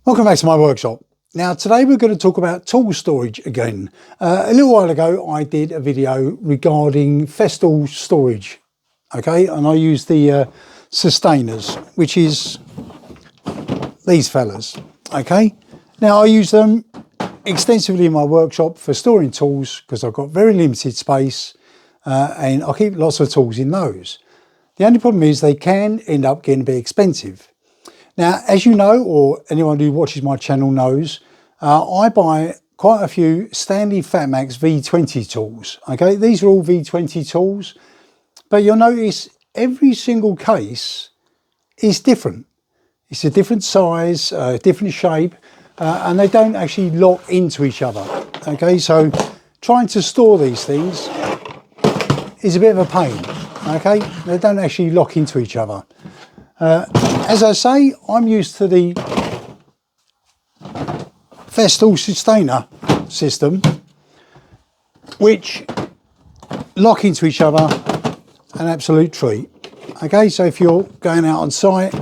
Welcome back to my workshop. Now today we're going to talk about tool storage again. A little while ago I did a video regarding Festool storage, okay, and I used the Systainers, which is these fellas, okay. Now I use them extensively in my workshop for storing tools because I've got very limited space and I keep lots of tools in those. The only problem is they can end up getting a bit expensive. Now, as you know, or anyone who watches my channel knows, I buy quite a few STANLEY Fatmax V20 tools. Okay, these are all V20 tools, but you'll notice every single case is different. It's a different size, different shape, and they don't actually lock into each other. Okay, so trying to store these things is a bit of a pain. Okay, they don't actually lock into each other. As I say, I'm used to the Festool Systainer system, which lock into each other, an absolute treat. Okay, so if you're going out on site,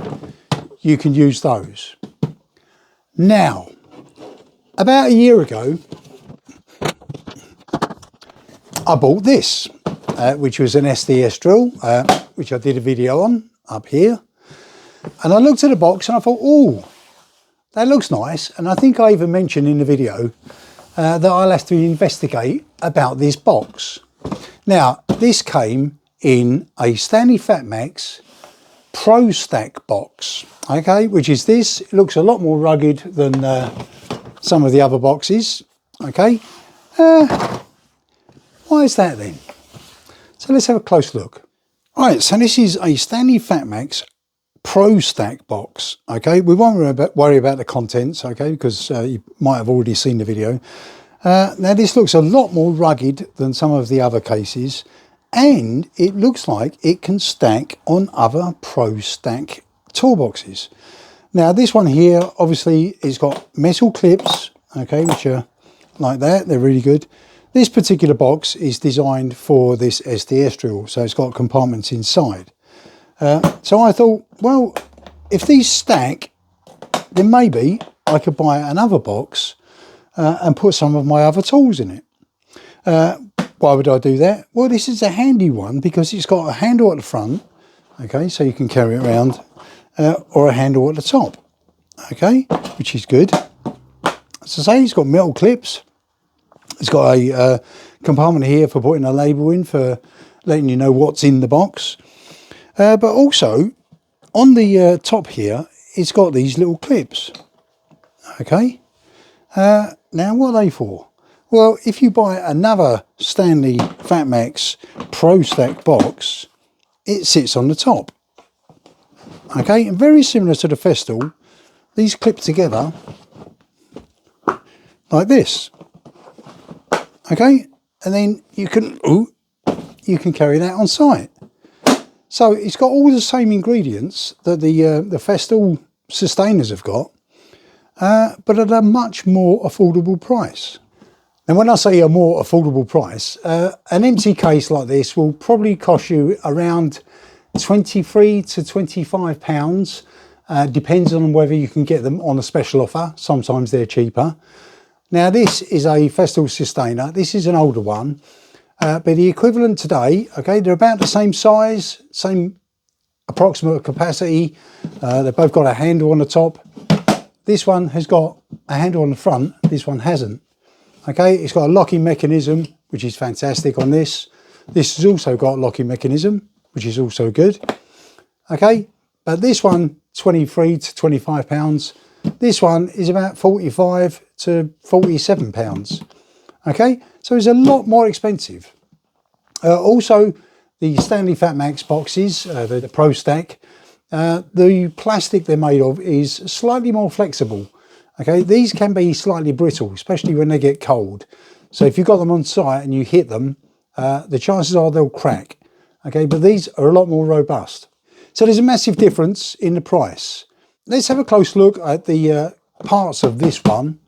you can use those. Now, about a year ago, I bought this, which was an SDS drill, which I did a video on up here. And I looked at the box and I thought, oh, that looks nice. And I think I even mentioned in the video that I'll have to investigate about this box. Now, this came in a STANLEY Fatmax Pro-Stack box, okay, which is this. It looks a lot more rugged than some of the other boxes, okay. Why is that then? So let's have a close look. All right, so this is a STANLEY Fatmax Pro-Stack box, okay. We won't worry about the contents, okay, because you might have already seen the video. Now this looks a lot more rugged than some of the other cases, and it looks like it can stack on other Pro-Stack toolboxes. Now this one here, obviously, it's got metal clips, okay, which are like that. They're really good. This particular box is designed for this SDS drill, so it's got compartments inside. So I thought, well, if these stack, then maybe I could buy another box and put some of my other tools in it. Why would I do that? Well, this is a handy one because it's got a handle at the front, okay, so you can carry it around, or a handle at the top, okay, which is good. As I say, it's got metal clips. It's got a compartment here for putting a label in, for letting you know what's in the box. But also, on the top here, it's got these little clips, okay? Now, what are they for? Well, if you buy another STANLEY Fatmax Pro-Stack box, it sits on the top, okay? And very similar to the Festool, these clip together like this, okay? And then you can carry that on site. So it's got all the same ingredients that the Festool Systainers have got, but at a much more affordable price. And when I say a more affordable price, an empty case like this will probably cost you around £23 to £25. Depends on whether you can get them on a special offer. Sometimes they're cheaper. Now this is a Festool Systainer. This is an older one. But the equivalent today, okay, they're about the same size, same approximate capacity. They've both got a handle on the top. This one has got a handle on the front. This one hasn't. Okay, it's got a locking mechanism, which is fantastic on this. This has also got a locking mechanism, which is also good. Okay, but this one, 23 to 25 pounds. This one is about 45 to 47 pounds. Okay, so it's a lot more expensive. Also, the STANLEY Fatmax boxes, the Pro-Stack, the plastic they're made of is slightly more flexible. Okay, these can be slightly brittle, especially when they get cold. So if you've got them on site and you hit them, the chances are they'll crack. Okay, but these are a lot more robust. So there's a massive difference in the price. Let's have a close look at the parts of this one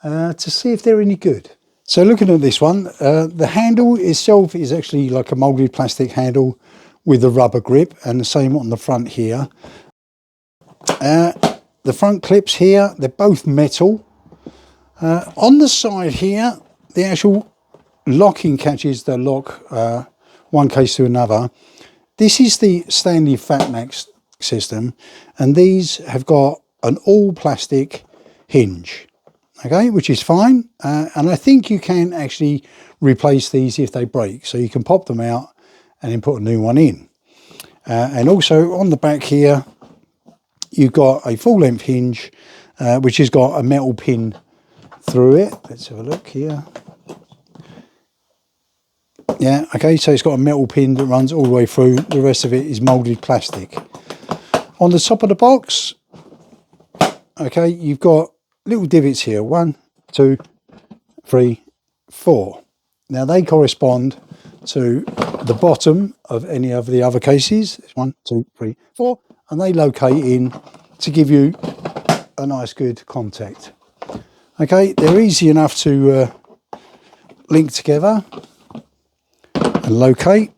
to see if they're any good. So looking at this one, the handle itself is actually like a moulded plastic handle with a rubber grip, and the same on the front here. the front clips here, they're both metal. On the side here, the actual locking catches that lock one case to another. This is the STANLEY Fatmax system, and these have got an all plastic hinge, okay, which is fine. And I think you can actually replace these if they break, so you can pop them out and then put a new one in. And also on the back here, you've got a full length hinge, which has got a metal pin through it. Let's have a look here. Yeah, okay, so it's got a metal pin that runs all the way through. The rest of it is moulded plastic. On the top of the box, okay, you've got little divots here. 1, 2, 3, 4. Now they correspond to the bottom of any of the other cases. 1, 2, 3, 4, and they locate in to give you a nice good contact. Okay, they're easy enough to link together and locate,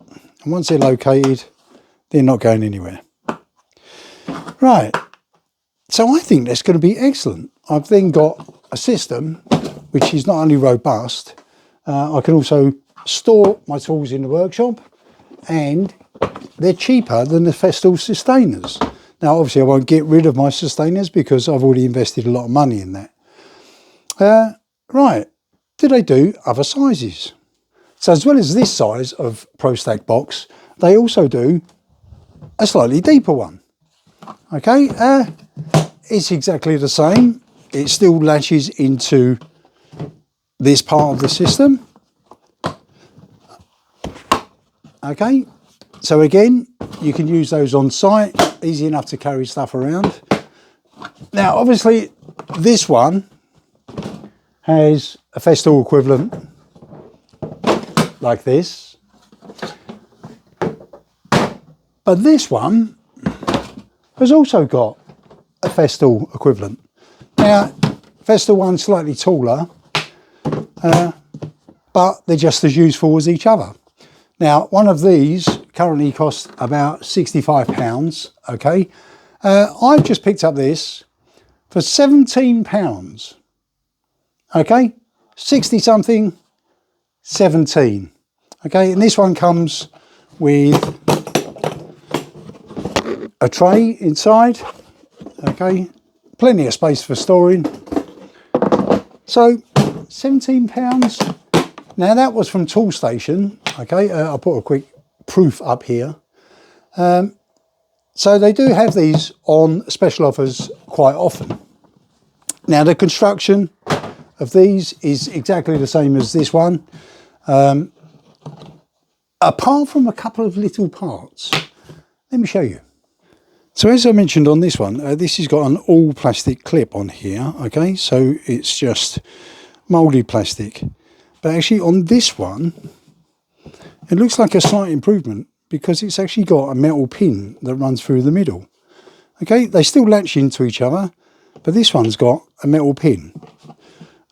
and once they're located, they're not going anywhere. Right, so I think that's going to be excellent. I've then got a system which is not only robust, I can also store my tools in the workshop, and they're cheaper than the Festool Systainers. Now obviously I won't get rid of my Systainers because I've already invested a lot of money in that. Right, do they do other sizes? So as well as this size of Pro-Stack box, they also do a slightly deeper one. Okay, it's exactly the same. It still latches into this part of the system. Okay, so again, you can use those on site, easy enough to carry stuff around. Now, obviously, this one has a Festool equivalent like this, but this one has also got a Festool equivalent. Now, Festool one's slightly taller, but they're just as useful as each other. Now, one of these currently costs about £65, okay? I've just picked up this for £17, okay? 60 something, 17. Okay, and this one comes with a tray inside, okay, plenty of space for storing. So £17. Now that was from Tool Station, okay, I'll put a quick proof up here. So they do have these on special offers quite often. Now the construction of these is exactly the same as this one. Apart from a couple of little parts. Let me show you. So as I mentioned on this one, this has got an all plastic clip on here, okay, so it's just moulded plastic. But actually on this one, it looks like a slight improvement because it's actually got a metal pin that runs through the middle. Okay, they still latch into each other, but this one's got a metal pin.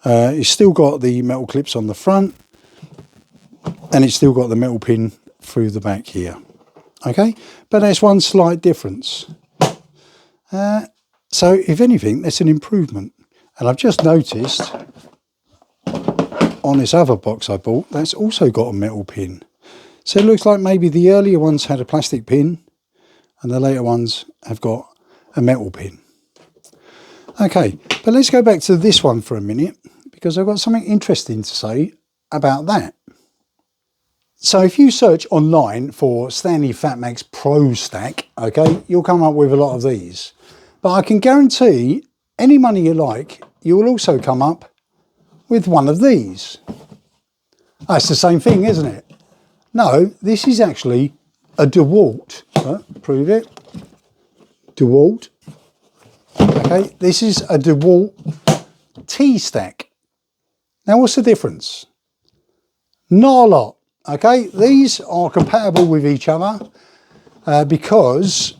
It's still got the metal clips on the front, and it's still got the metal pin through the back here. Okay, but there's one slight difference. So if anything, that's an improvement. And I've just noticed on this other box I bought, that's also got a metal pin. So it looks like maybe the earlier ones had a plastic pin and the later ones have got a metal pin. Okay, but let's go back to this one for a minute because I've got something interesting to say about that. So if you search online for STANLEY Fatmax Pro-Stack, okay, you'll come up with a lot of these. But I can guarantee any money you like, you will also come up with one of these. That's the same thing, isn't it? No, this is actually a DeWalt. Prove it. DeWalt. Okay, this is a DeWalt T-Stack. Now what's the difference? Not a lot. Okay, these are compatible with each other because,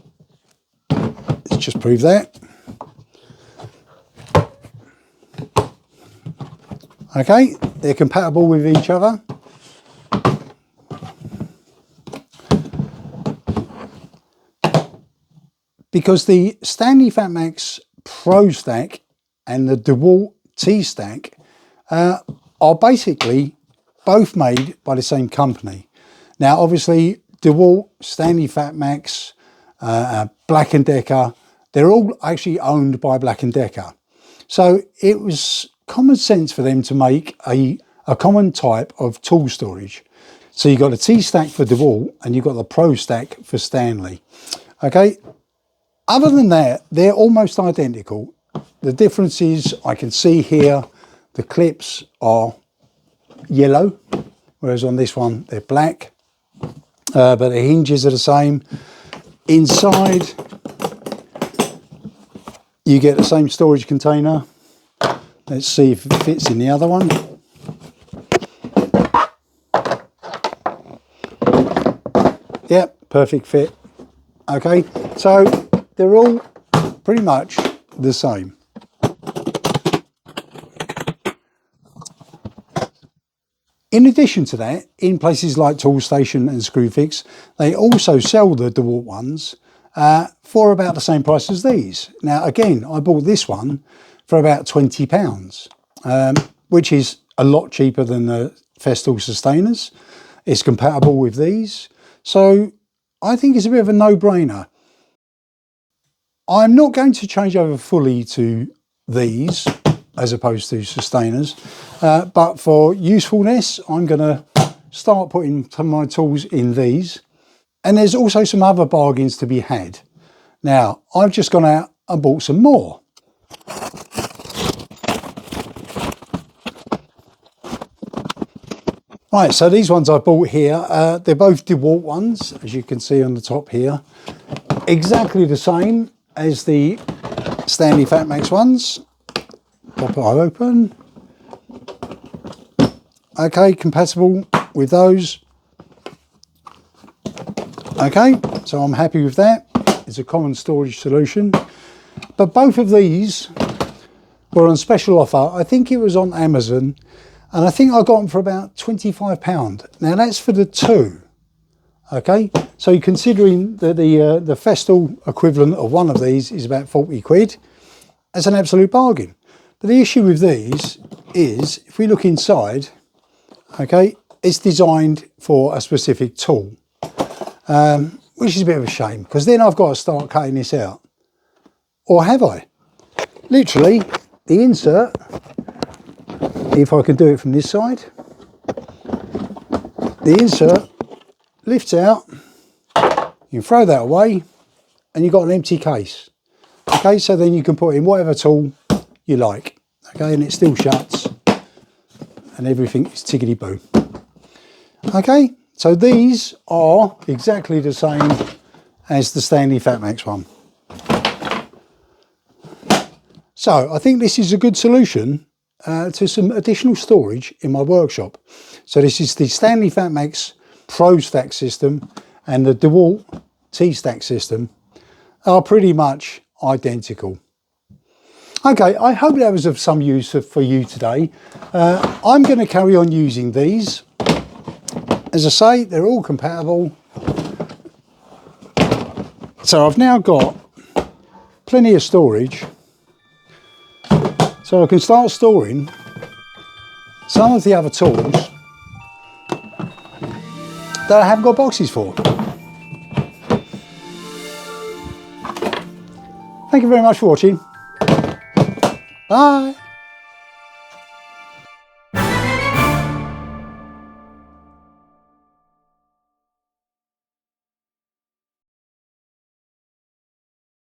let's just prove that. Okay, they're compatible with each other. Because the STANLEY Fatmax Pro-Stack and the DeWalt T-Stack are basically both made by the same company. Now, obviously, DeWalt, STANLEY Fatmax, Black & Decker, they're all actually owned by Black & Decker. So it was common sense for them to make a common type of tool storage. So you've got the T-Stack for DeWalt and you've got the Pro-Stack for Stanley. Okay, other than that, they're almost identical. The difference is I can see here the clips are yellow, whereas on this one they're black, but the hinges are the same. Inside you get the same storage container. Let's see if it fits in the other one. Yep, perfect fit. Okay, so they're all pretty much the same. In addition to that, in places like Toolstation and Screwfix, they also sell the DeWalt ones for about the same price as these. Now, again, I bought this one for about £20, which is a lot cheaper than the Festool Systainers. It's compatible with these. So I think it's a bit of a no-brainer. I'm not going to change over fully to these as opposed to Systainers, but for usefulness, I'm going to start putting some of my tools in these. And there's also some other bargains to be had. Now, I've just gone out and bought some more. Right, so these ones I bought here, they're both DeWalt ones, as you can see on the top here. Exactly the same as the STANLEY Fatmax ones. Pop it open. Okay, compatible with those. Okay, so I'm happy with that. It's a common storage solution. But both of these were on special offer. I think it was on Amazon, and I think I got them for about £25. Now that's for the two. Okay, so considering that the Festool equivalent of one of these is about 40 quid, that's an absolute bargain. But the issue with these is, if we look inside, okay, it's designed for a specific tool, which is a bit of a shame, because then I've got to start cutting this out. Or have I? Literally, the insert, if I can do it from this side, the insert lifts out, you can throw that away, and you've got an empty case. Okay, so then you can put in whatever tool you like. Okay, and it still shuts, and everything is tickety-boo. Okay, so these are exactly the same as the STANLEY Fatmax one. So I think this is a good solution to some additional storage in my workshop. So this is the STANLEY Fatmax Pro-Stack system and the DeWalt T-Stack system are pretty much identical. Okay, I hope that was of some use for you today. I'm going to carry on using these. As I say, they're all compatible. So I've now got plenty of storage. So I can start storing some of the other tools that I haven't got boxes for. Thank you very much for watching. Bye.